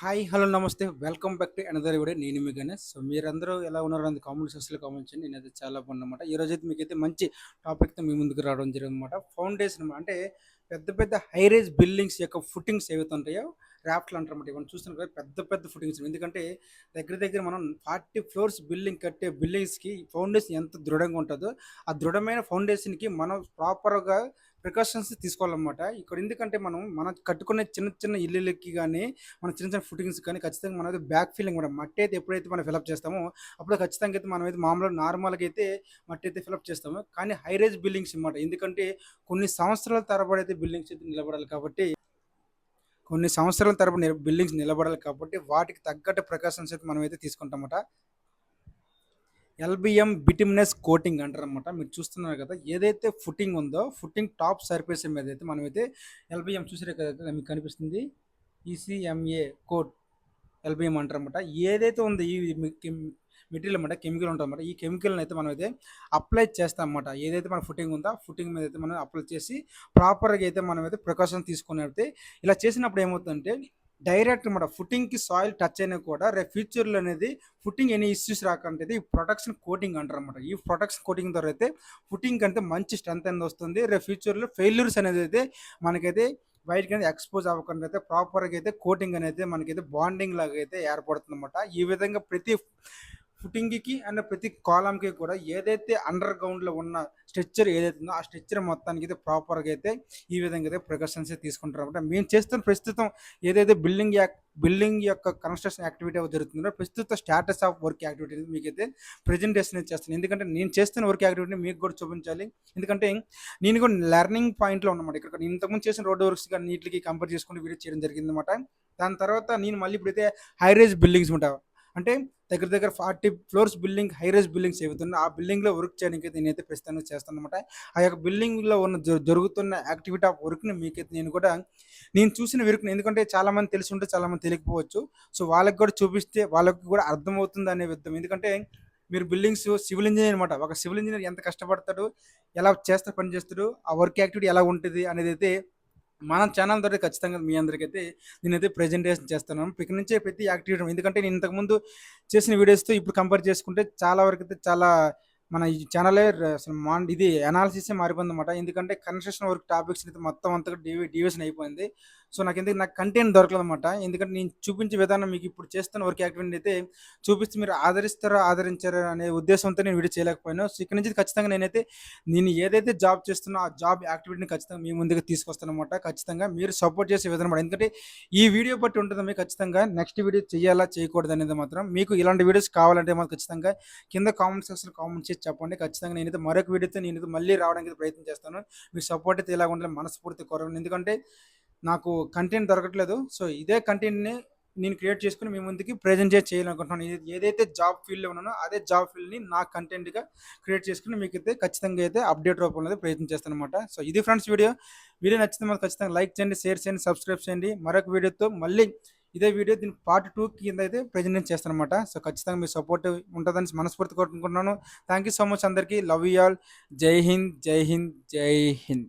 Hi hello నమస్తే welcome back to another video. నేను మీ Ganesh. So మీరందరూ ఎలా ఉన్నారు అనేది కామెంట్ సెక్షన్లో కామెంట్ చేయండి. నేనైతే చాలా బాగున్నమాట. ఈ రోజైతే మీకైతే మంచి టాపిక్తో మీ ముందుకు రావడం జరిగిందన్నమాట. ఫౌండేషన్ అంటే పెద్ద పెద్ద హై రేజ్ బిల్డింగ్స్ యొక్క ఫుటింగ్స్ ఏవైతే ఉంటాయో ర్యాప్ట్లు అంటారన్నమాట. ఇవన్నీ చూస్తున్నాం కదా, పెద్ద పెద్ద ఫుటింగ్స్. ఎందుకంటే దగ్గర దగ్గర మనం 40 ఫ్లోర్స్ బిల్డింగ్ కట్టే బిల్డింగ్స్కి ఫౌండేషన్ ఎంత దృఢంగా ఉంటుందో ఆ దృఢమైన ఫౌండేషన్కి మనం ప్రాపర్గా ప్రికాషన్స్ తీసుకోవాలన్నమాట. ఇక్కడ ఎందుకంటే మనం కట్టుకునే చిన్న చిన్న ఇల్లులకి కానీ మన చిన్న చిన్న ఫుటింగ్స్ కానీ ఖచ్చితంగా మనం అయితే బ్యాక్ ఫీలింగ్ కూడా మట్టి అయితే ఎప్పుడైతే మనం ఫిలప్ చేస్తామో అప్పుడు ఖచ్చితంగా అయితే మనం అయితే మామూలుగా నార్మల్గా అయితే మట్టి అయితే ఫిలప్ చేస్తాము. కానీ హై రేజ్ బిల్డింగ్స్ అన్నమాట. ఎందుకంటే కొన్ని సంవత్సరాల తరబడి అయితే బిల్డింగ్స్ అయితే నిలబడాలి కాబట్టి కొన్ని సంవత్సరాల తరబడి బిల్డింగ్స్ నిలబడాలి కాబట్టి వాటికి తగ్గట్టు ప్రికాషన్స్ అయితే మనం అయితే తీసుకుంటామట. ఎల్బిఎం బిటిమినస్ కోటింగ్ అంటారనమాట. మీరు చూస్తున్నారు కదా, ఏదైతే ఫుటింగ్ ఉందో ఫుటింగ్ టాప్ సర్ఫేస్ మీద అయితే మనమైతే ఎల్బిఎం చూసారే కదా, మీకు కనిపిస్తుంది ఈసీఎంఏ కోట్ ఎల్బిఎం అంటారనమాట. ఏదైతే ఉందో ఈ మెటీరియల్ అనమాట, కెమికల్ ఉంటుందన్నమాట. ఈ కెమికల్ని అయితే మనం అయితే అప్లై చేస్తాం అన్నమాట. ఏదైతే మన ఫుటింగ్ ఉందో ఫుటింగ్ మీద అయితే మనం అప్లై చేసి ప్రాపర్గా అయితే మనం అయితే ప్రికాషన్ తీసుకుని అయితే ఇలా చేసినప్పుడు ఏమవుతుందంటే డైరెక్ట్ అనమాట ఫుటింగ్కి సాయిల్ టచ్ అయినా కూడా రేపు ఫ్యూచర్లో అనేది ఫుటింగ్ ఎనీ ఇష్యూస్ రాకంటే ఈ ప్రొటెక్షన్ కోటింగ్ అంటారు అనమాట. ఈ ప్రొటెక్షన్ కోటింగ్ ద్వారా అయితే ఫుటింగ్ అంటే మంచి స్ట్రెంత్ అనేది వస్తుంది. రేపు ఫ్యూచర్లో ఫెయిల్యూర్స్ అనేది అయితే మనకైతే బయటకి అనేది ఎక్స్పోజ్ అవ్వకుండా అయితే ప్రాపర్గా అయితే కోటింగ్ అనేది మనకైతే బాండింగ్ లాగా అయితే ఏర్పడుతుంది అనమాట. ఈ విధంగా ప్రతి ఫుటింగ్కి అండ్ ప్రతి కాలంకి కూడా ఏదైతే అండర్ గ్రౌండ్లో ఉన్న స్ట్రక్చర్ ఏదైతే ఉందో ఆ స్ట్రక్చర్ మొత్తానికి అయితే ప్రాపర్గా అయితే ఈ విధంగా అయితే ప్రికాషన్స్ తీసుకుంటారు అనమాట. మేము చేస్తున్న ప్రస్తుతం ఏదైతే బిల్డింగ్ యొక్క కన్స్ట్రక్షన్ యాక్టివిటీ జరుగుతుందో ప్రస్తుత స్టాటస్ ఆఫ్ వర్క్ యాక్టివిటీ మీకైతే ప్రజెంటేషన్ చేస్తాను. ఎందుకంటే నేను చేస్తున్న వర్క్ యాక్టివిటీని మీకు కూడా చూపించాలి. ఎందుకంటే నేను కూడా లెర్నింగ్ పాయింట్లో ఉన్నమాట. ఇక్కడ నేను ఇంతకుముందు చేసిన రోడ్ వర్క్స్ కానీ నీటికి కంపేర్ చేసుకుని వీడియో చేయడం జరిగింది అనమాట. దాని తర్వాత నేను మళ్ళీ ఇప్పుడైతే హై రేజ్ బిల్డింగ్స్ ఉంటాయి అంటే దగ్గర దగ్గర 40 floors building high rise buildings ఏవైతున్నా ఆ బిల్డింగ్లో వర్క్ చేయడానికి నేనైతే ప్రస్తుతంగా చేస్తాను అనమాట. ఆ యొక్క బిల్డింగ్లో ఉన్న జరుగుతున్న యాక్టివిటీ ఆఫ్ వర్క్ని మీకైతే నేను చూసిన వర్క్ని, ఎందుకంటే చాలామంది తెలిసి ఉంటే చాలామంది తెలియకపోవచ్చు. సో వాళ్ళకి కూడా చూపిస్తే వాళ్ళకి కూడా అర్థమవుతుంది అనే విధం. ఎందుకంటే మీరు బిల్డింగ్స్ సివిల్ ఇంజనీర్ అనమాట. ఒక సివిల్ ఇంజనీర్ ఎంత కష్టపడతాడు, ఎలా చేస్తే పని చేస్తాడు, ఆ వర్క్ యాక్టివిటీ ఎలా ఉంటుంది అనేది అయితే మన ఛానల్ ద్వారా ఖచ్చితంగా మీ అందరికైతే నేనైతే ప్రెజెంటేషన్ చేస్తున్నాను. ఇక్కడి నుంచే ప్రతి యాక్టివిటీ, ఎందుకంటే నేను ఇంతకుముందు చేసిన వీడియోస్తో ఇప్పుడు కంపేర్ చేసుకుంటే చాలా వరకు అయితే చాలా మన ఈ ఛానలే అసలు ఇది అనాలిసిసే మారిపోయిందన్నమాట. ఎందుకంటే కన్స్ట్రక్షన్ వర్క్ టాపిక్స్ అయితే మొత్తం అంతగా డివిజన్ అయిపోయింది. సో నాకు కంటెంట్ దొరకలేదన్నమాట. ఎందుకంటే నేను చూపించే విధానం మీకు ఇప్పుడు చేస్తున్న వర్క్ యాక్టివిటీ అయితే చూపిస్తే మీరు ఆదరిస్తారో ఆదరించారో అనే ఉద్దేశంతో నేను వీడియో చేయలేకపోయాను. సో ఇక్కడ నుంచి ఖచ్చితంగా నేను ఏదైతే జాబ్ చేస్తున్నా ఆ జాబ్ యాక్టివిటీని ఖచ్చితంగా మీ ముందుకు తీసుకొస్తానమాట. ఖచ్చితంగా మీరు సపోర్ట్ చేసే విధానం. ఎందుకంటే ఈ వీడియో బట్టి ఉంటుంది మీకు ఖచ్చితంగా నెక్స్ట్ వీడియో చేయాలా చేయకూడదు అనేది మాత్రం. మీకు ఇలాంటి వీడియోస్ కావాలంటే మాకు ఖచ్చితంగా కింద కామెంట్ సెక్షన్ కామెంట్ చేసి చెప్పండి. ఖచ్చితంగా నేనైతే మరొక వీడియోతో నేనైతే మళ్ళీ రావడానికి ప్రయత్నం చేస్తాను. మీ సపోర్ట్ అయితే ఇలా ఉండాలి, మనస్ఫూర్తి కోరను. ఎందుకంటే నాకు కంటెంట్ దొరకట్లేదు. సో ఇదే కంటెంట్ని నేను క్రియేట్ చేసుకుని మీ ముందుకి ప్రెజెంట్ చేయాలనుకుంటున్నాను. ఏదైతే జాబ్ ఫీల్డ్లో ఉన్నానో అదే జాబ్ ఫీల్డ్ని నా కంటెంట్గా క్రియేట్ చేసుకుని మీకైతే ఖచ్చితంగా అయితే అప్డేట్ రూపంలో అయితే ప్రయత్నం చేస్తాను అనమాట. సో ఇది ఫ్రెండ్స్ వీడియో నచ్చితే మాకు ఖచ్చితంగా లైక్ చేయండి, షేర్ చేయండి, సబ్స్క్రైబ్ చేయండి. మరొక వీడియోతో మళ్ళీ ఇదే వీడియో దీని పార్ట్ 2 కింద అయితే ప్రెజెంట్ చేస్తాను అనమాట. సో ఖచ్చితంగా మీ సపోర్ట్ ఉంటుందని మనస్ఫూర్తి కోరుకుంటున్నాను. థ్యాంక్ యూ సో మచ్ అందరికీ. Love you all. జై హింద్, జై హింద్, జై హింద్.